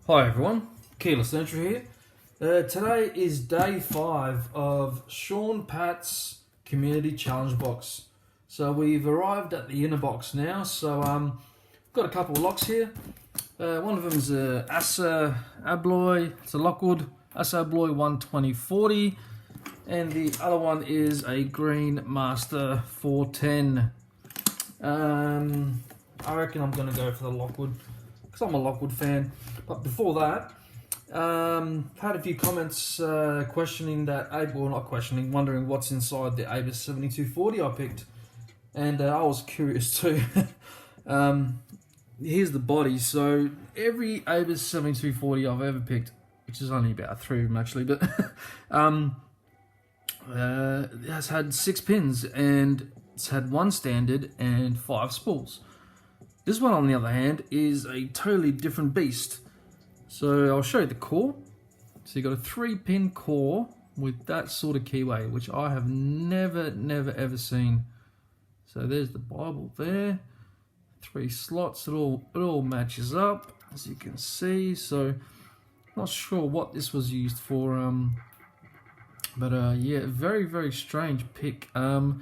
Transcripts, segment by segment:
Hi everyone, Keyless Entry here. Today is day 5 of Shaun Padt's Community Challenge box. So we've arrived at the inner box now. So got a couple of locks here. One of them is a Asa Abloy. It's a Lockwood Asa Abloy 12040, and the other one is a Green Master 410. I reckon I'm going to go for the Lockwood because I'm a Lockwood fan. But before that, had a few comments questioning that, well, not questioning, wondering what's inside the Abus 7240 I picked, and I was curious too. Here's the body. So every Abus 7240 I've ever picked, which is only about 3 of them actually, but it has had 6 pins, and it's had 1 standard and 5 spools. This one, on the other hand, is a totally different beast. So I'll show you the core. So you've got a 3-pin core with that sort of keyway, which I have never ever seen. So there's the Bible there. 3 slots. It all matches up, as you can see. So not sure what this was used for. But yeah, very strange pick. I'll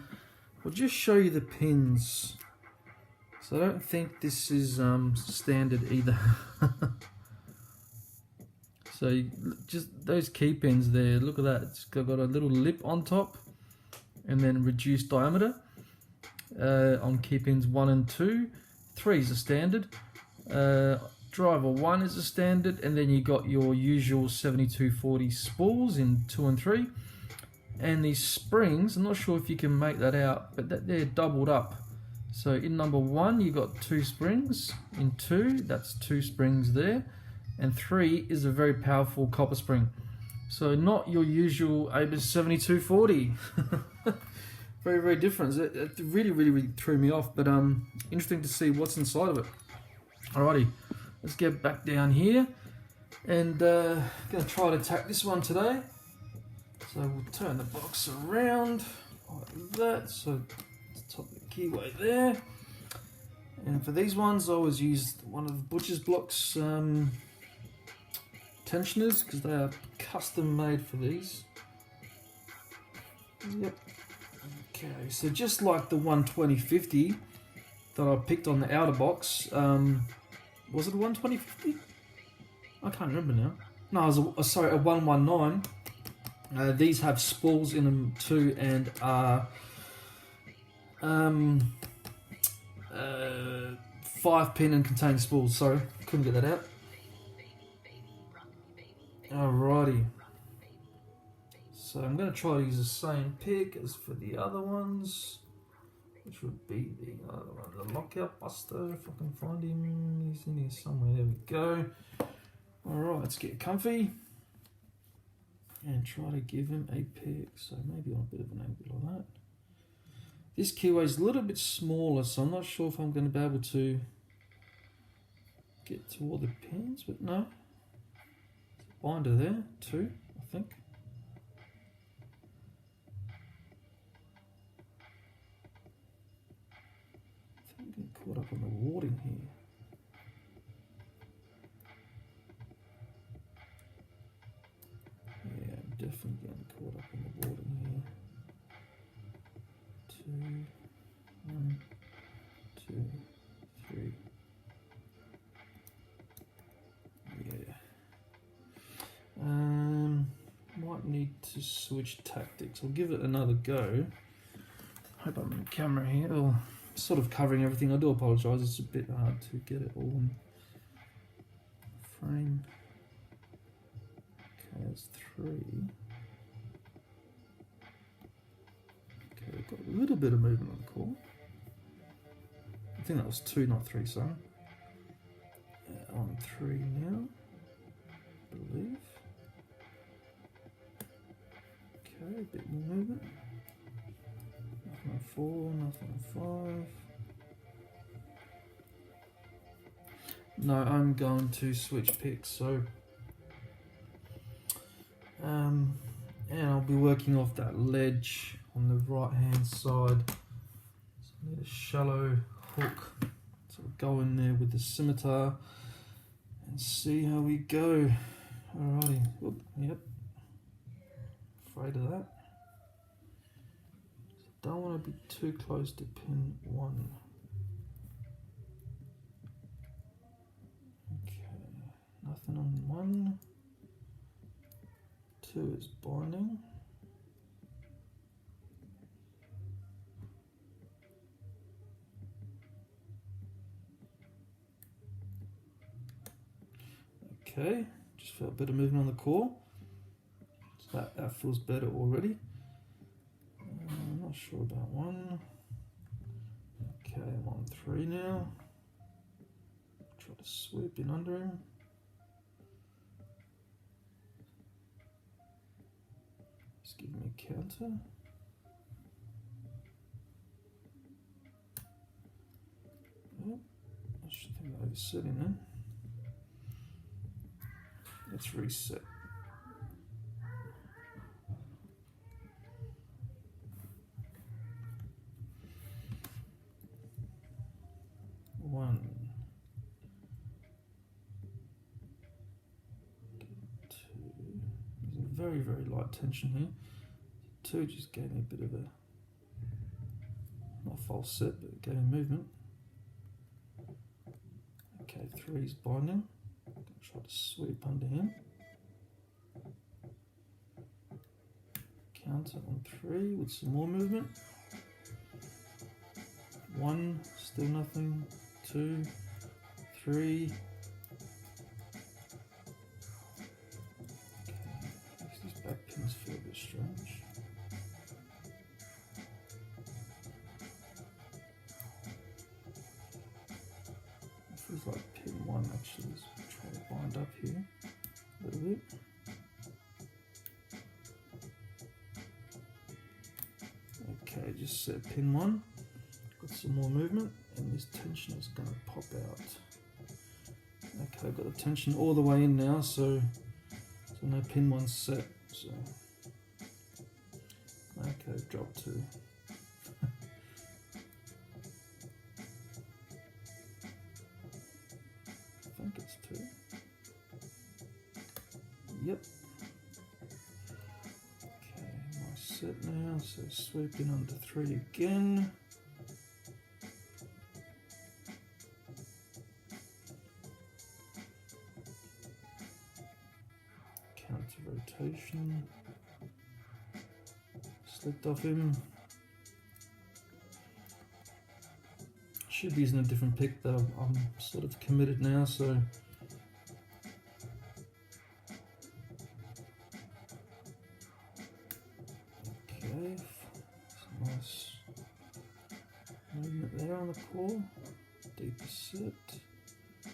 just show you the pins. So I don't think this is standard either. So just those key pins there, look at that. It's got a little lip on top and then reduced diameter on key pins 1 and 2. 3 is a standard. Driver 1 is a standard, and then you got your usual 7240 spools in 2 and 3. And these springs, I'm not sure if you can make that out, but they're doubled up. So in number 1 you got 2 springs, in 2 that's 2 springs there, and 3 is a very powerful copper spring. So not your usual Abus 7240. very different. It really threw me off, but interesting to see what's inside of it. Alrighty, let's get back down here, and gonna try to attack this one today. So we'll turn the box around like that, so top of the keyway there. And for these ones I always use one of the Butcher's Blocks tensioners, because they are custom made for these. Yep. Okay, so just like the 12050 that I picked on the outer box, was it a 12050? I can't remember now. No, it was sorry, a 119. These have spools in them too, and are 5-pin and contain spools. Sorry, couldn't get that out. Alrighty. So I'm going to try to use the same pick as for the other ones, which would be the other one, the Lockout Buster, if I can find him. He's in here somewhere. There we go. Alright, let's get comfy and try to give him a pick. So maybe on a bit of an angle like that. This keyway is a little bit smaller, so I'm not sure if I'm going to be able to get to all the pins, but no. Binder there, too, I think. I'm getting caught up on the warding here. Yeah, I'm definitely getting caught up on the warding here. 2, 1, 2, 3. Yeah. Might need to switch tactics. I'll give it another go. Hope I'm in camera here. Oh, sort of covering everything. I do apologise. It's a bit hard to get it all in frame. Okay, that's 3. Okay, we've got a little bit of movement on the core. I think that was 2, not 3, sorry. On 3 now, I believe. Okay, a bit more movement. Nothing on 4, nothing on 5. No, I'm going to switch picks, so and I'll be working off that ledge on the right hand side. So I need a shallow hook to go in there with the scimitar and see how we go. Alrighty. Oop, yep. Afraid of that. Don't want to be too close to pin 1. Okay. Nothing on 1. 2 is binding. Okay, just felt a bit of movement on the core. So that feels better already. I'm not sure about 1. Okay, I'm on 3 now. Try to sweep in under him. Just give me a counter. Oh, I should think I'm oversetting then. Let's reset. One. 2. There's a very, very light tension here. 2 just gave me a bit of a, not false set, but gave me movement. Okay, 3 is binding. Try to sweep under him. Counter on 3 with some more movement. 1, still nothing. 2, 3. Okay, these back pins feel a bit strange. It feels like pin 1 actually is trying to bind up here a little bit. Okay, just set pin 1. Got some more movement, and this tension is going to pop out. Okay, I've got the tension all the way in now, so no pin 1 set. So okay, drop 2. I think it's 2. Yep. Okay, nice set now. So sweep in under 3 again. Counter rotation. Slipped off him. Should be using a different pick, but I'm sort of committed now, so okay, some nice movement there on the core. Deeper set. Okay,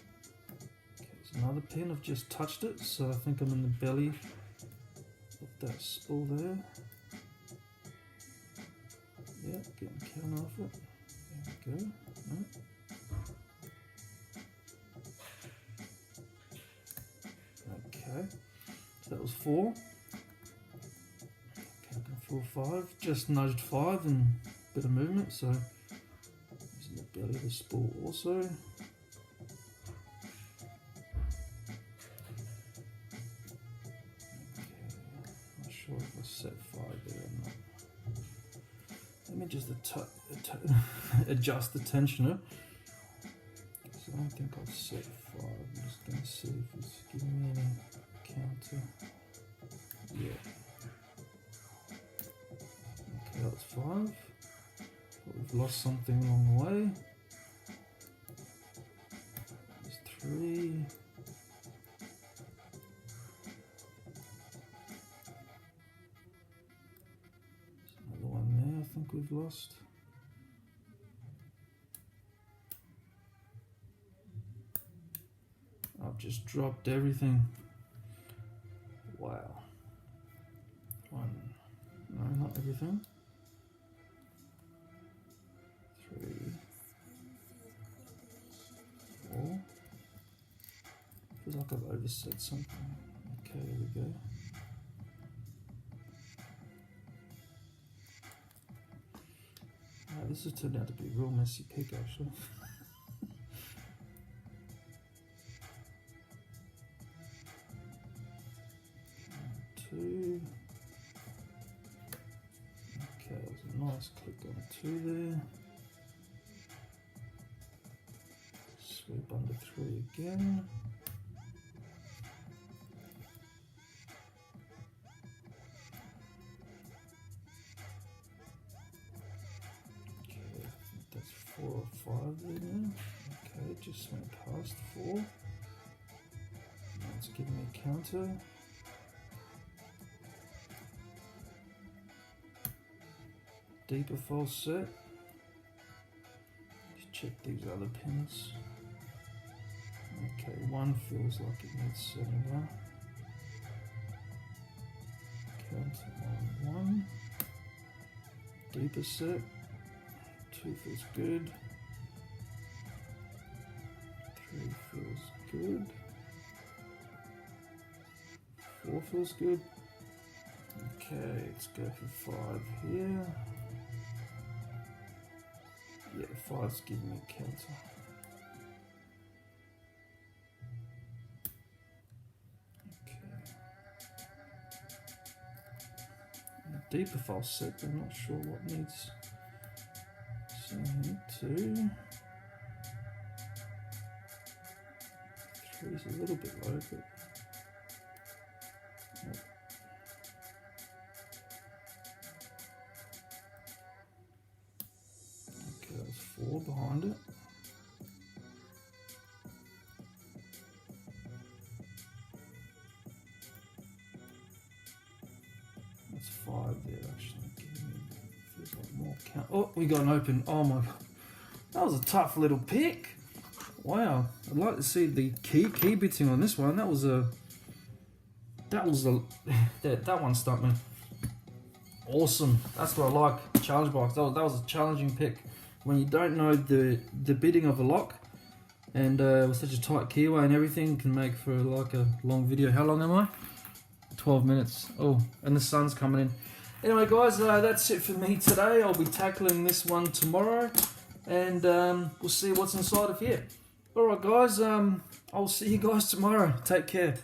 there's another pin. I've just touched it, so I think I'm in the belly of that spool there. Yeah, getting count off it. There we go. Right. Okay, so that was 4. Okay, I can 5. Just nudged 5 and a bit of movement, so using the belly of the spool also. Okay, not sure if I set 5 there or not. Let me just adjust the tensioner. So I don't think I've set 5. I'm just going to see if it's giving me any counter. Yeah. Okay, that's 5. But we've lost something along the way. There's 3. There's another one there I think we've lost. I've just dropped everything. Wow. 1. No, not everything. 3. 4. Feels like I've overset something. Okay, there we go. This has turned out to be a real messy pick actually. Let's click on 2 there. Sweep under 3 again. Okay, I think that's 4 or 5 there now. Okay, just went past 4. Now it's giving me a counter. Deeper false set. Just check these other pins. Okay, 1 feels like it needs setting now. Counter on 1. Deeper set. 2 feels good. 3 feels good. 4 feels good. Okay, let's go for 5 here. Yeah, 5's giving me a counter. Okay. Deeper false set, I'm not sure what needs. So here 2. 3's a little bit low, but nope. Okay, there's 4 behind it. That's 5 there actually. Feels like more count. Oh, we got an open. Oh my god. That was a tough little pick. Wow. I'd like to see the key bitting on this one. That one stumped me. Awesome. That's what I like. Challenge box. That was a challenging pick. When you don't know the bidding of a lock, and with such a tight keyway and everything, can make for like a long video. How long am I? 12 minutes. Oh, and the sun's coming in. Anyway, guys, that's it for me today. I'll be tackling this one tomorrow, and we'll see what's inside of here. All right, guys. I'll see you guys tomorrow. Take care.